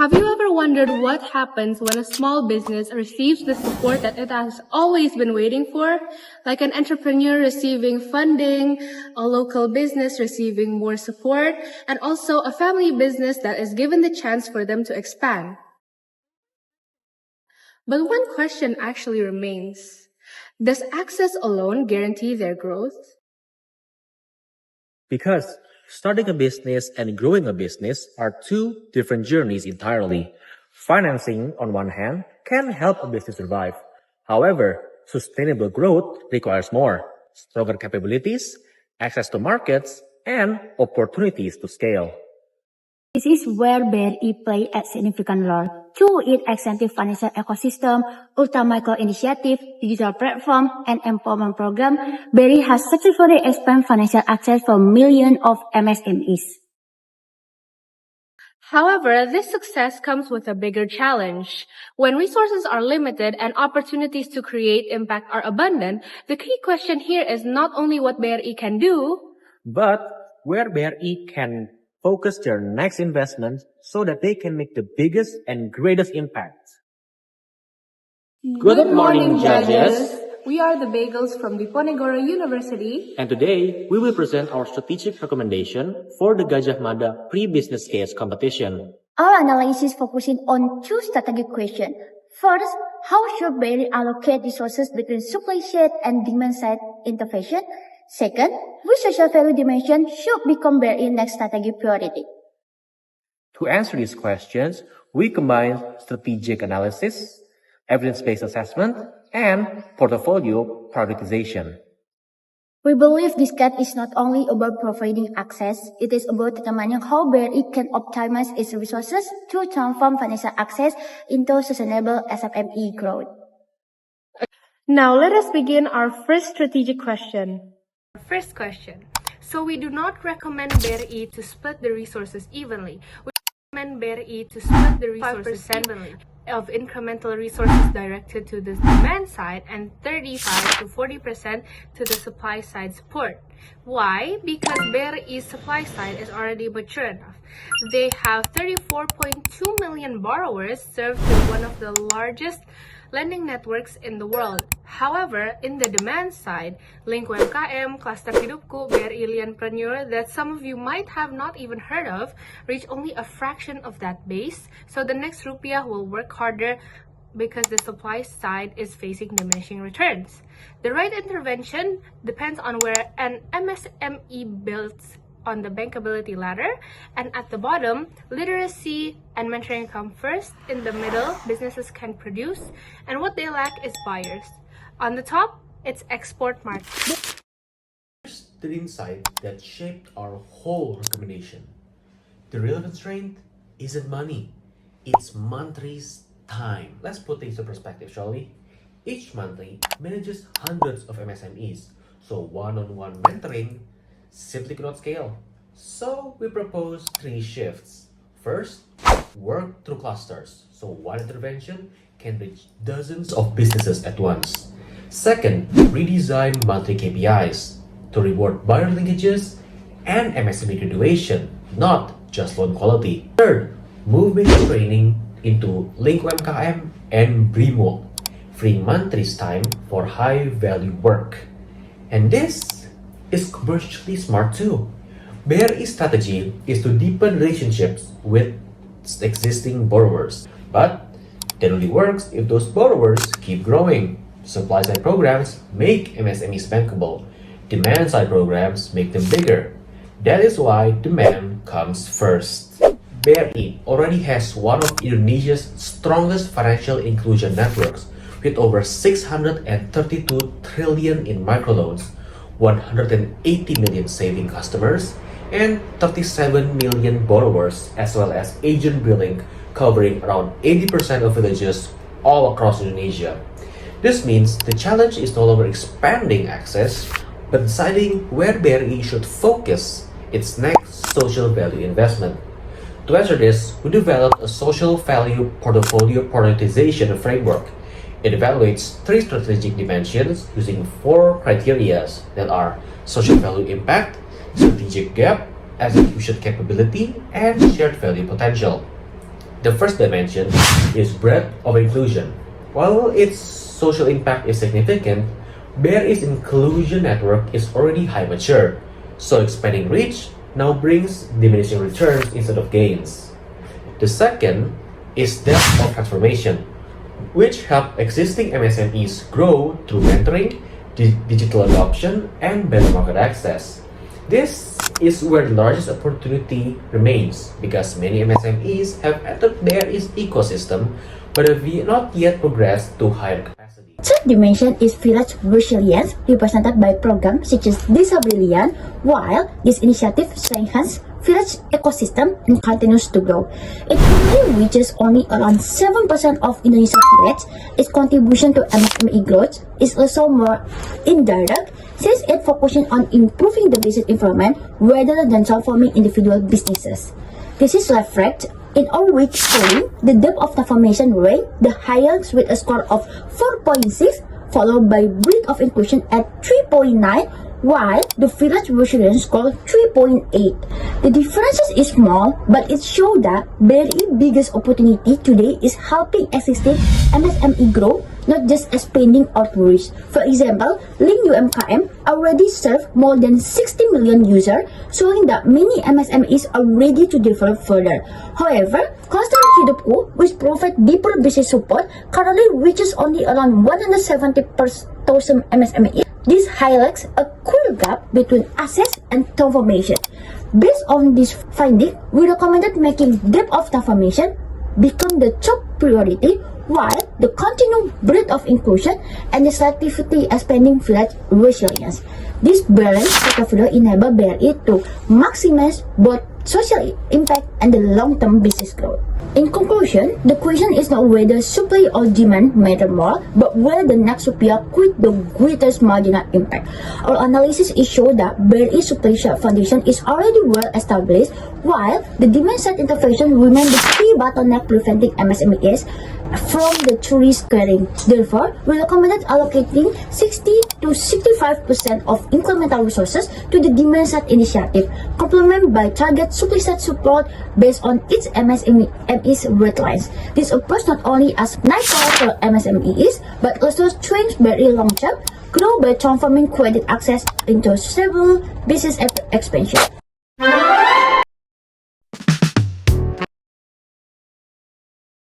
Have you ever wondered what happens when a small business receives the support that it has always been waiting for? Like an entrepreneur receiving funding, a local business receiving more support, and also a family business that is given the chance for them to expand. But one question actually remains. Does access alone guarantee their growth? Because starting a business and growing a business are two different journeys entirely. Financing, on one hand, can help a business survive. However, sustainable growth requires more: stronger capabilities, access to markets, and opportunities to scale. This is where BRI plays a significant role. Through its extensive financial ecosystem, ultra-micro initiative, digital platform, and empowerment program, BRI has successfully expanded financial access for millions of MSMEs. However, this success comes with a bigger challenge. When resources are limited and opportunities to create impact are abundant, the key question here is not only what BRI can do, but where BRI can focus their next investment so that they can make the biggest and greatest impact. Good morning, judges! We are the Bagels from Diponegoro University. And today, we will present our strategic recommendation for the Gajah Mada Pre-Business Case Competition. Our analysis focusing on two strategic questions. First, how should BRI allocate resources between supply side and demand side intervention? Second, which social value dimension should become BRI's next strategic priority? To answer these questions, we combine strategic analysis, evidence-based assessment, and portfolio prioritization. We believe this guide is not only about providing access, it is about determining how BRI can optimize its resources to transform financial access into sustainable SME growth. Now let us begin our first strategic question. First question. So we do not recommend BRI to split the resources evenly. We recommend BRI to split the resources 5% evenly of incremental resources directed to the demand side and 35 to 40% to the supply side support. Why? Because BRI's supply side is already mature enough. They have 34.2 million borrowers served through one of the largest lending networks in the world. However, in the demand side, Link UMKM, Cluster Hidupku, BRI Lianpreneur that some of you might have not even heard of reach only a fraction of that base, so the next rupiah will work harder because the supply side is facing diminishing returns. The right intervention depends on where an MSME builds on the bankability ladder, and at the bottom, literacy and mentoring come first. In the middle, businesses can produce, and what they lack is buyers. On the top, it's export market. Here's the insight that shaped our whole recommendation. The real constraint isn't money, it's Mantri's time. Let's put things in perspective, shall we? Each Mantri manages hundreds of MSMEs, so one-on-one mentoring simply cannot scale. So we propose 3 shifts. First, work through clusters, so one intervention can reach dozens of businesses at once. Second, redesign monthly KPIs to reward buyer linkages and MSME graduation, not just loan quality. Third, move basic training into Link UMKM and BRIMO, freeing Mantri's time for high-value work. And this is commercially smart too. BRI's strategy is to deepen relationships with existing borrowers, but that only works if those borrowers keep growing. Supply-side programs make MSMEs bankable. Demand-side programs make them bigger. That is why demand comes first. BRI already has one of Indonesia's strongest financial inclusion networks, with over 632 trillion in microloans, 180 million saving customers, and 37 million borrowers, as well as agent billing covering around 80% of villages all across Indonesia. This means the challenge is no longer expanding access, but deciding where BRI should focus its next social value investment. To answer this, we developed a social value portfolio prioritization framework. It evaluates 3 strategic dimensions using 4 criteria that are social value impact, strategic gap, execution capability, and shared value potential. The first dimension is breadth of inclusion. While its social impact is significant, BRI's inclusion network is already high mature, so expanding reach now brings diminishing returns instead of gains. The second is depth of transformation, which help existing MSMEs grow through mentoring, digital adoption, and better market access. This is where the largest opportunity remains because many MSMEs have entered BRI's ecosystem but have not yet progressed to higher capacity. Third dimension is village resilience, represented by programs such as Desa Brilliant, while this initiative strengthens village ecosystem and continues to grow. It currently reaches only around 7% of Indonesia's village. Its contribution to MSME growth is also more indirect since it focuses on improving the business environment rather than transforming individual businesses. This is reflected in our week showing the depth of transformation rate the highest with a score of 4.6, followed by breadth of inclusion at 3.9, while the village resilience scored 3.8. The differences is small, but it shows that BRI's biggest opportunity today is helping existing MSME grow, not just expanding outreach. For example, Link UMKM already serve more than 60 million users, showing that many MSMEs are ready to develop further. However, Cluster Hidupku, which provides deeper business support, currently reaches only around 170,000 MSMEs. This highlights a clear gap between access and transformation. Based on this finding, we recommended making depth of transformation become the top priority, while the continued breadth of inclusion and the selectivity expanding village resilience. This balanced portfolio enables BRI to maximize both social impact and the long-term business growth. In conclusion, the question is not whether supply or demand matter more, but whether the next supply with the greatest marginal impact. Our analysis is show that BRI supply side foundation is already well established, while the demand side intervention remains the key bottleneck preventing MSMEs from the tourist scaling. Therefore, we recommended allocating 60 to 65% of incremental resources to the demand side initiative, complemented by target supply side support based on its MSMEs red lines. This approach not only as nice for MSMEs, but also strengthens BRI long-term growth by transforming credit access into stable business expansion.